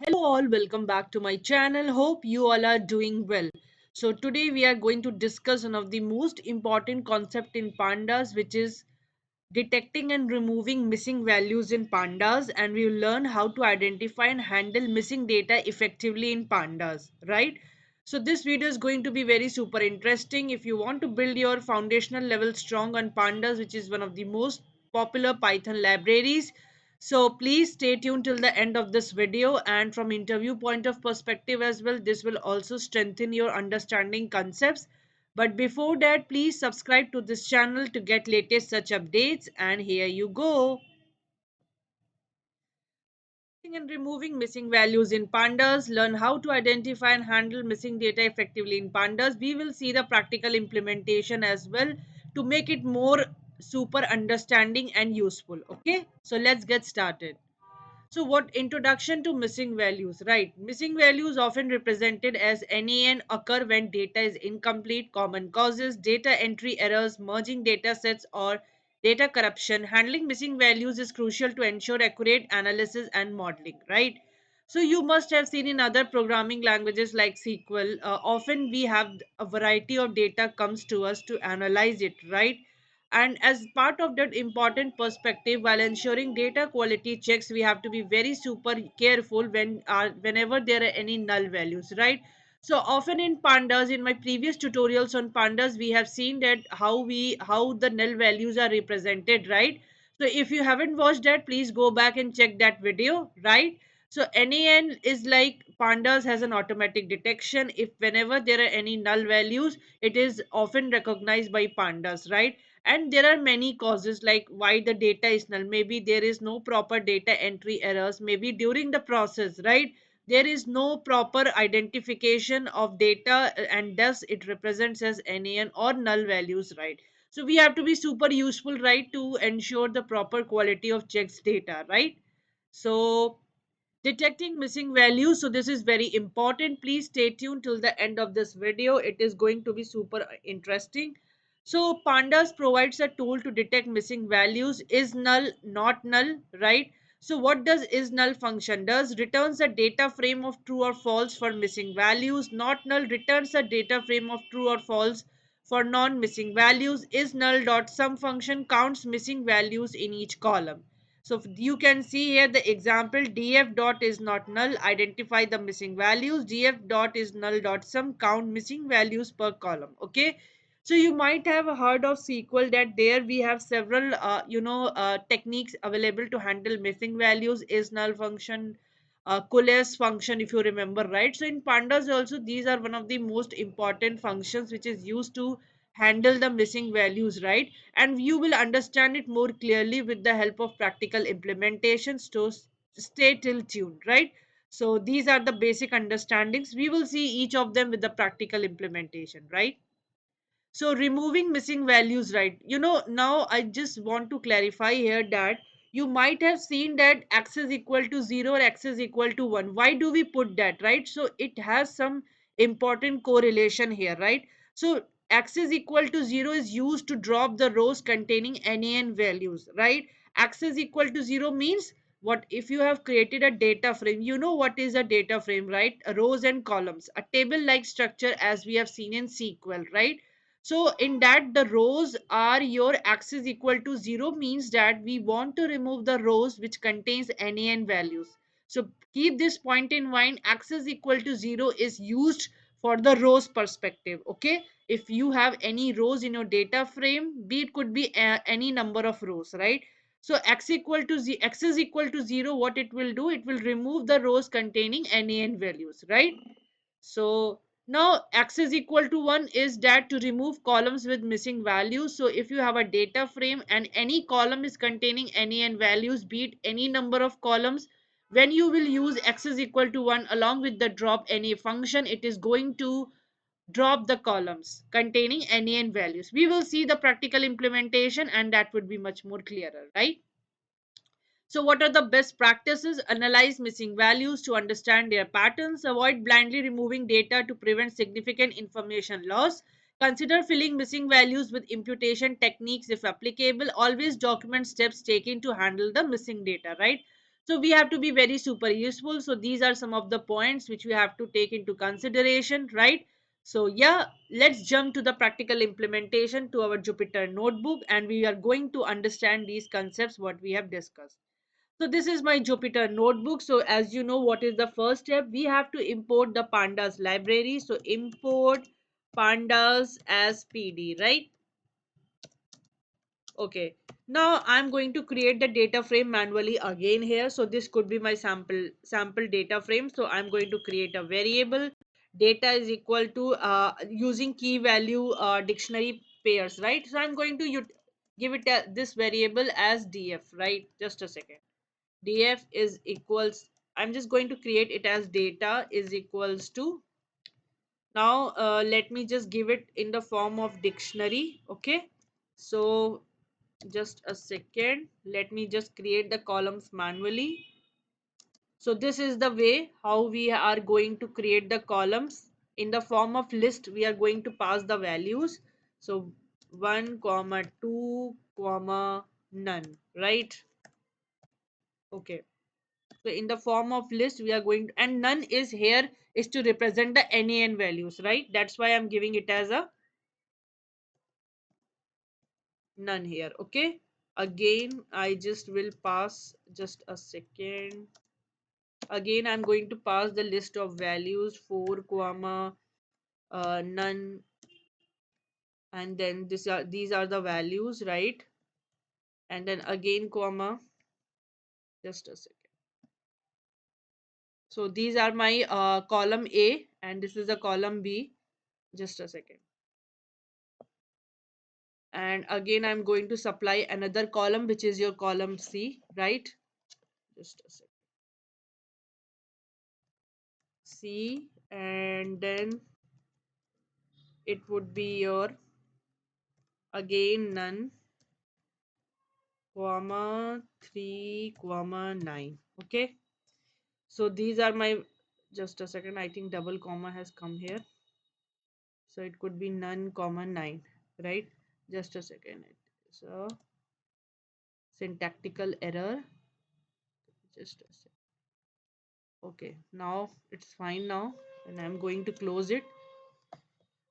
Hello all, welcome back to my channel. Hope you all are doing well. So today we are going to discuss one of the most important concept in pandas, which is detecting and removing missing values in pandas, and we will learn how to identify and handle missing data effectively in pandas, right? So this video is going to be very super interesting if you want to build your foundational level strong on pandas, which is one of the most popular Python libraries. So please stay tuned till the end of this video, and from interview point of perspective as well, this will also strengthen your understanding concepts. But before that, please subscribe to this channel to get latest such updates. And here you go. And removing missing values in pandas, learn how to identify and handle missing data effectively in pandas. We will see the practical implementation as well to make it more super understanding and useful. Okay, so let's get started. So, what introduction to missing values, right? Missing values often represented as NaN occur when data is incomplete, common causes, data entry errors, merging data sets, or data corruption. Handling missing values is crucial to ensure accurate analysis and modeling, right? So, you must have seen in other programming languages like SQL, often we have a variety of data comes to us to analyze it, right? And as part of that important perspective, while ensuring data quality checks, we have to be very super careful whenever there are any null values, right? So often in pandas, in my previous tutorials on pandas, we have seen that how the null values are represented, right? So if you haven't watched that, please go back and check that video, right? So NaN is like pandas has an automatic detection. If whenever there are any null values, it is often recognized by pandas, right? And there are many causes like why the data is null. Maybe there is no proper data entry errors, maybe during the process, right? There is no proper identification of data, and thus it represents as NaN or null values, right? So we have to be super useful, right, to ensure the proper quality of checks data, right? So detecting missing values, so this is very important. Please stay tuned till the end of this video, it is going to be super interesting. So pandas provides a tool to detect missing values. Is null, not null, right? So what does is null function does? Returns a data frame of true or false for missing values. Not null returns a data frame of true or false for non missing values. Is null dot sum function counts missing values in each column. So you can see here the example, df dot is not null, identify the missing values. Df dot is null dot sum, count missing values per column. Okay. So you might have heard of SQL, that there we have several techniques available to handle missing values. Is null function, coalesce function, if you remember, right? So in pandas also, these are one of the most important functions which is used to handle the missing values, right? And you will understand it more clearly with the help of practical implementations. So stay till tuned, right? So these are the basic understandings. We will see each of them with the practical implementation, right? So removing missing values, right? Now I just want to clarify here that you might have seen that x is equal to 0 or x is equal to 1. Why do we put that, right? So it has some important correlation here, right? So x is equal to 0 is used to drop the rows containing NaN values, right? X is equal to 0 means what? If you have created a data frame, you know what is a data frame, right? Rows and columns, a table like structure as we have seen in SQL, right? So in that the rows are your axis equal to 0 means that we want to remove the rows which contains NaN values. So keep this point in mind, axis equal to 0 is used for the rows perspective. Okay, if you have any rows in your data frame, be it could be any number of rows, right? So x is equal to 0, what it will do, it will remove the rows containing NaN values, right? So now x is equal to 1 is that to remove columns with missing values. So if you have a data frame and any column is containing NaN values, be it any number of columns, when you will use x is equal to 1 along with the drop NA function, it is going to drop the columns containing NaN values. We will see the practical implementation and that would be much more clearer, right? So, what are the best practices? Analyze missing values to understand their patterns. Avoid blindly removing data to prevent significant information loss. Consider filling missing values with imputation techniques if applicable. Always document steps taken to handle the missing data, right? So we have to be very super useful. So these are some of the points which we have to take into consideration, right? So yeah, let's jump to the practical implementation to our Jupyter notebook, and we are going to understand these concepts what we have discussed. So this is my Jupyter notebook. So as you know, what is the first step? We have to import the pandas library. So import pandas as PD, right? Okay. Now I'm going to create the data frame manually again here. So this could be my sample data frame. So I'm going to create a variable. Data is equal to using key value dictionary pairs, right? So I'm going to give it this variable as df, right? Just a second. Df is equals, I'm just going to create it as data is equals to, now let me just give it in the form of dictionary. Okay, so just a second, let me just create the columns manually. So this is the way how we are going to create the columns. In the form of list, we are going to pass the values. So 1 comma 2 comma none, right? Okay, so in the form of list we are going to, and none is here is to represent the nan values, right? That's why I'm giving it as a none here. Okay, again I just will pass, just a second, again I'm going to pass the list of values 4 comma none, and then these are the values, right? And then again comma, just a second. So these are my column A, and this is the column B. Just a second. And again I'm going to supply another column which is your column C, right? Just a second. C, and then it would be your again none comma 3 comma 9. Okay, so these are my, just a second, I think double comma has come here, so it could be none comma 9, right? Just a second, so syntactical error, just a second. Okay, now it's fine now, and I'm going to close it.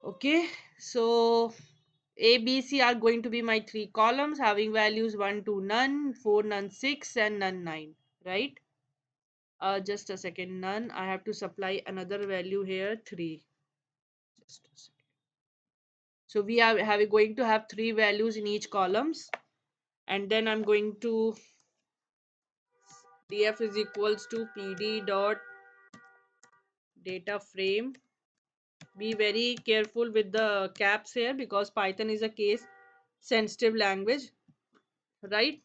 Okay, so A, B, C are going to be my three columns having values 1 to none, 4 none 6, and none 9, right? Just a second, none. I have to supply another value here, 3. Just a second. So we are going to have three values in each columns, and then I'm going to df is equals to pd dot data frame. Be very careful with the caps here because Python is a case sensitive language, right?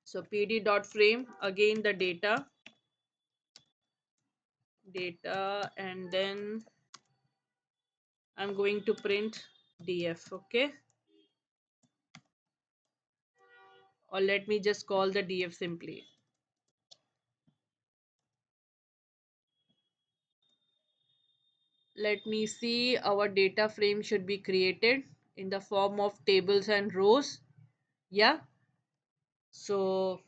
So pd dot frame, again the data, and then I'm going to print df. Okay, or let me just call the df simply. Let me see, our data frame should be created in the form of tables and rows. Yeah, so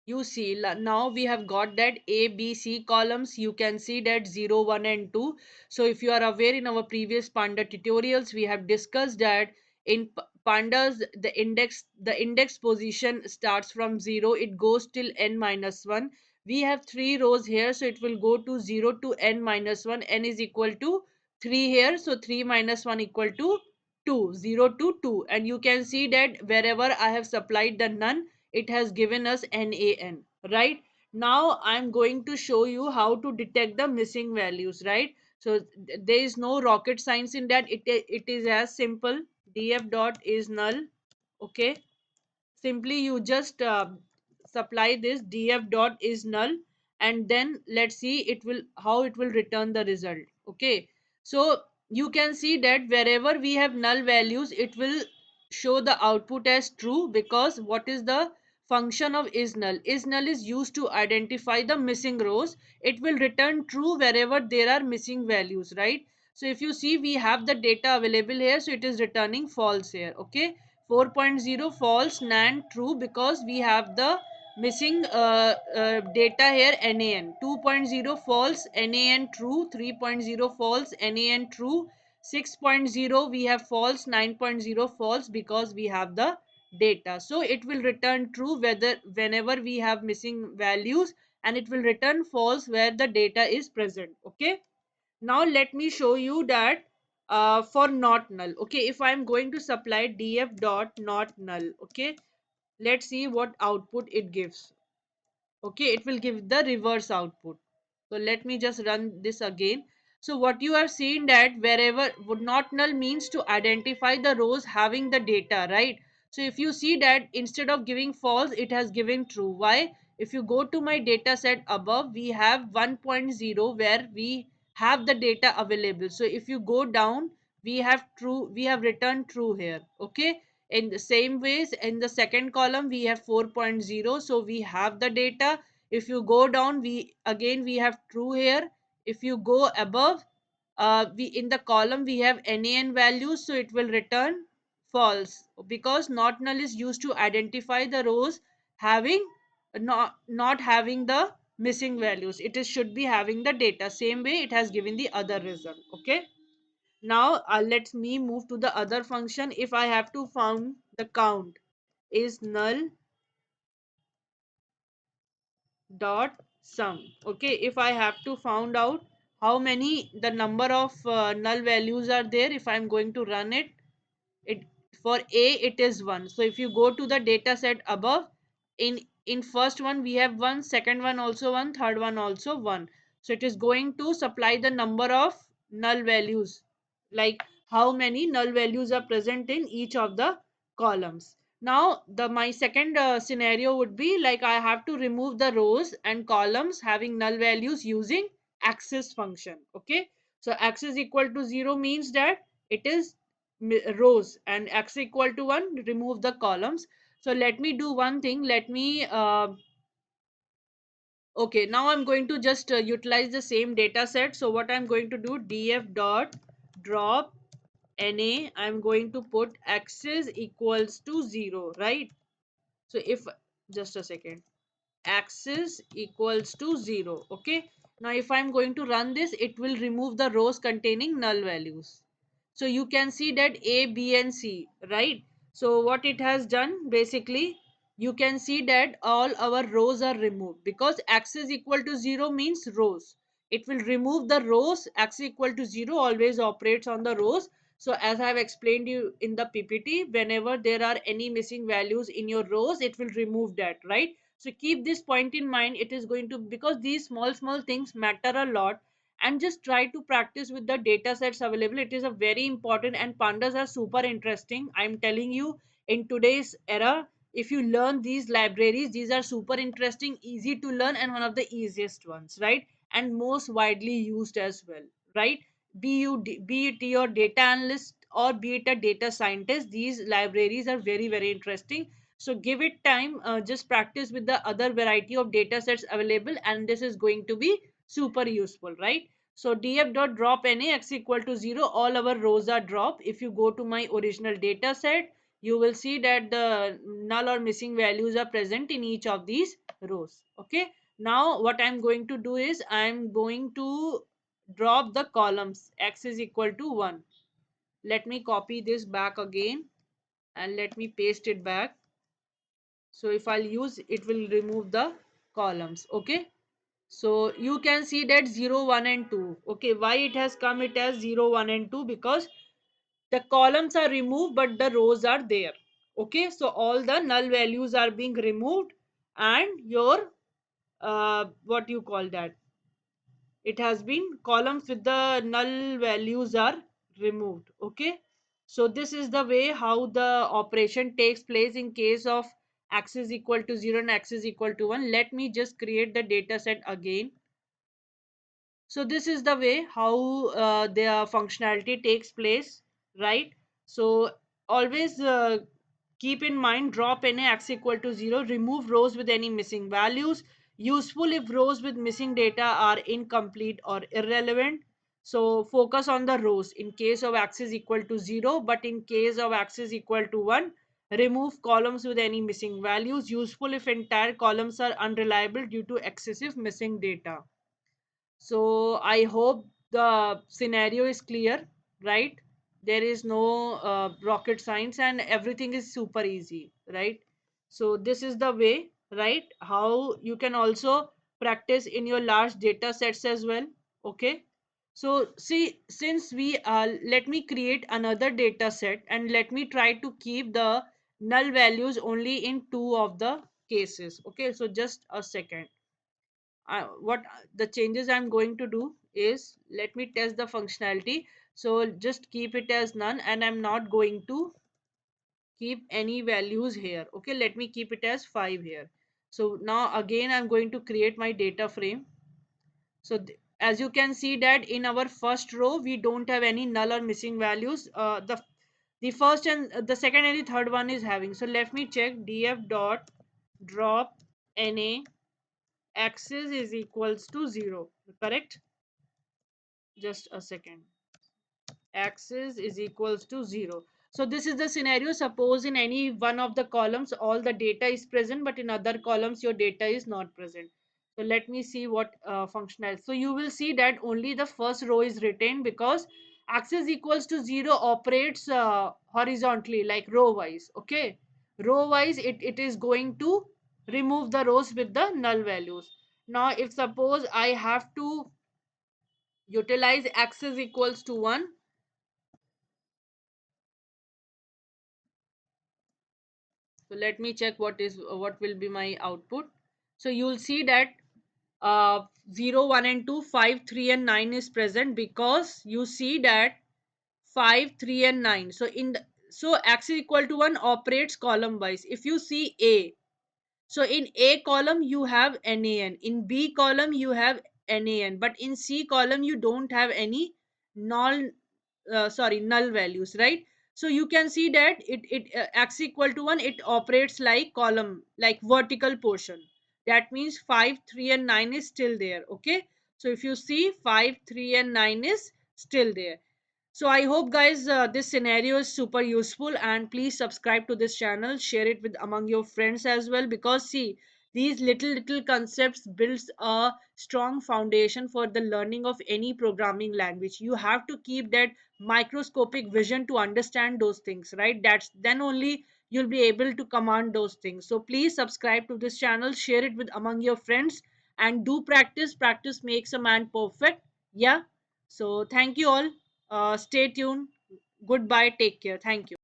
you see now we have got that a b c columns. You can see that 0 1 and 2. So if you are aware, in our previous panda tutorials we have discussed that in pandas the index position starts from 0, it goes till n minus 1. We have three rows here, so it will go to 0 to n minus 1. N is equal to 3 here, so 3 minus 1 equal to 2, 0 to 2. And you can see that wherever I have supplied the none, it has given us NaN, right? Now I'm going to show you how to detect the missing values, right? So there is no rocket science in that. It is as simple. Df dot is null. Okay, simply you just supply this df dot is null, and then let's see it will how it will return the result. Okay, so you can see that wherever we have null values, it will show the output as true, because what is the function of is null? Is null is used to identify the missing rows. It will return true wherever there are missing values, right? So if you see, we have the data available here, so it is returning false here. Okay, 4.0 false, NaN true, because we have the missing data here, NaN. 2.0 false, NaN true. 3.0 false, NaN true. 6.0 we have false, 9.0 false, because we have the data. So it will return true whether whenever we have missing values, and it will return false where the data is present. Okay, now let me show you that for not null. Okay, if I'm going to supply df dot not null, okay, let's see what output it gives. Okay, it will give the reverse output. So let me just run this again. So what you are seeing, that wherever would not null means to identify the rows having the data, right? So if you see that instead of giving false, it has given true. Why? If you go to my data set above, we have 1.0 where we have the data available. So if you go down, we have true, we have returned true here. Okay, in the same ways, in the second column we have 4.0, so we have the data. If you go down, we have true here. If you go above, we in the column we have NaN values, so it will return false, because not null is used to identify the rows having not having the missing values. It is should be having the data. Same way it has given the other result. Okay, now let me move to the other function. If I have to found the count is null dot sum. Okay, if I have to found out how many the number of null values are there, if I'm going to run it, it for a it is 1. So if you go to the data set above, in first one we have 1, second one also 1, third one also 1. So it is going to supply the number of null values, like how many null values are present in each of the columns. Now the my second scenario would be like I have to remove the rows and columns having null values using access function. Okay, so access equal to 0 means that it is rows, and x equal to 1 remove the columns. So let me do one thing. Let me okay, now I'm going to just utilize the same data set. So what I'm going to do, df dot drop na, I'm going to put axis equals to 0, right? So if, just a second, axis equals to 0. Okay, now if I'm going to run this, it will remove the rows containing null values. So you can see that a, b and c, right? So what it has done, basically you can see that all our rows are removed, because axis equal to 0 means rows. It will remove the rows. Axis equal to 0 always operates on the rows. So as I have explained you in the ppt, whenever there are any missing values in your rows, it will remove that, right? So keep this point in mind. It is going to, because these small things matter a lot, and just try to practice with the data sets available. It is a very important, and pandas are super interesting. I'm telling you, in today's era, if you learn these libraries, these are super interesting, easy to learn, and one of the easiest ones, right? And most widely used as well, right? Be it your data analyst or be it a data scientist, these libraries are very interesting. So give it time, just practice with the other variety of data sets available, and this is going to be super useful, right? So df dot drop na x equal to 0, all our rows are dropped. If you go to my original data set, you will see that the null or missing values are present in each of these rows. Okay, now what I'm going to do is I'm going to drop the columns. X is equal to 1. Let me copy this back again and let me paste it back. So if I'll use, it will remove the columns. Okay, so you can see that 0 1 and 2. Okay, why it has come it as 0 1 and 2? Because the columns are removed but the rows are there. Okay, so all the null values are being removed, and your what you call that, it has been columns with the null values are removed. Okay, so this is the way how the operation takes place in case of axis equal to 0 and axis equal to 1. Let me just create the data set again. So this is the way how their functionality takes place, right? So always keep in mind, drop any x equal to 0, remove rows with any missing values. Useful if rows with missing data are incomplete or irrelevant. So focus on the rows in case of axis equal to 0, but in case of axis equal to 1, Remove columns with any missing values. Useful if entire columns are unreliable due to excessive missing data. So I hope the scenario is clear, right? There is no rocket science and everything is super easy, right? So this is the way, right? How you can also practice in your large data sets as well. Okay. So see, since we let me create another data set and let me try to keep the null values only in two of the cases. Okay. So just a second. What the changes I'm going to do is, let me test the functionality. So just keep it as none and I'm not going to keep any values here. Okay, let me keep it as 5 here. So now again I'm going to create my data frame. So as you can see that in our first row we don't have any null or missing values. The first and the second and the third one is having. So let me check df dot drop na axis is equals to 0, correct? Just a second. Axis is equals to 0. So this is the scenario. Suppose in any one of the columns all the data is present, but in other columns your data is not present. So let me see what functional. So you will see that only the first row is retained because axis equals to 0 operates horizontally, like row wise. Okay, row wise it is going to remove the rows with the null values. Now if suppose I have to utilize axis equals to 1. So let me check what will be my output. So you'll see that 0, 1 and 2, 5, 3 and 9 is present because you see that 5, 3 and 9. So so x is equal to 1 operates column wise. If you see A, so in A column you have NaN, in B column you have NaN, but in C column you don't have any null, null values, right? So you can see that it x equal to 1, it operates like column, like vertical portion. That means 5, 3 and 9 is still there. Okay, so if you see 5, 3 and 9 is still there. So I hope guys this scenario is super useful, and please subscribe to this channel, share it with among your friends as well, because see, these little concepts builds a strong foundation for the learning of any programming language. You have to keep that microscopic vision to understand those things, right? That's then only you'll be able to command those things. So please subscribe to this channel, share it with among your friends, and do practice. Practice makes a man perfect. Yeah. So thank you all. Stay tuned. Goodbye. Take care. Thank you.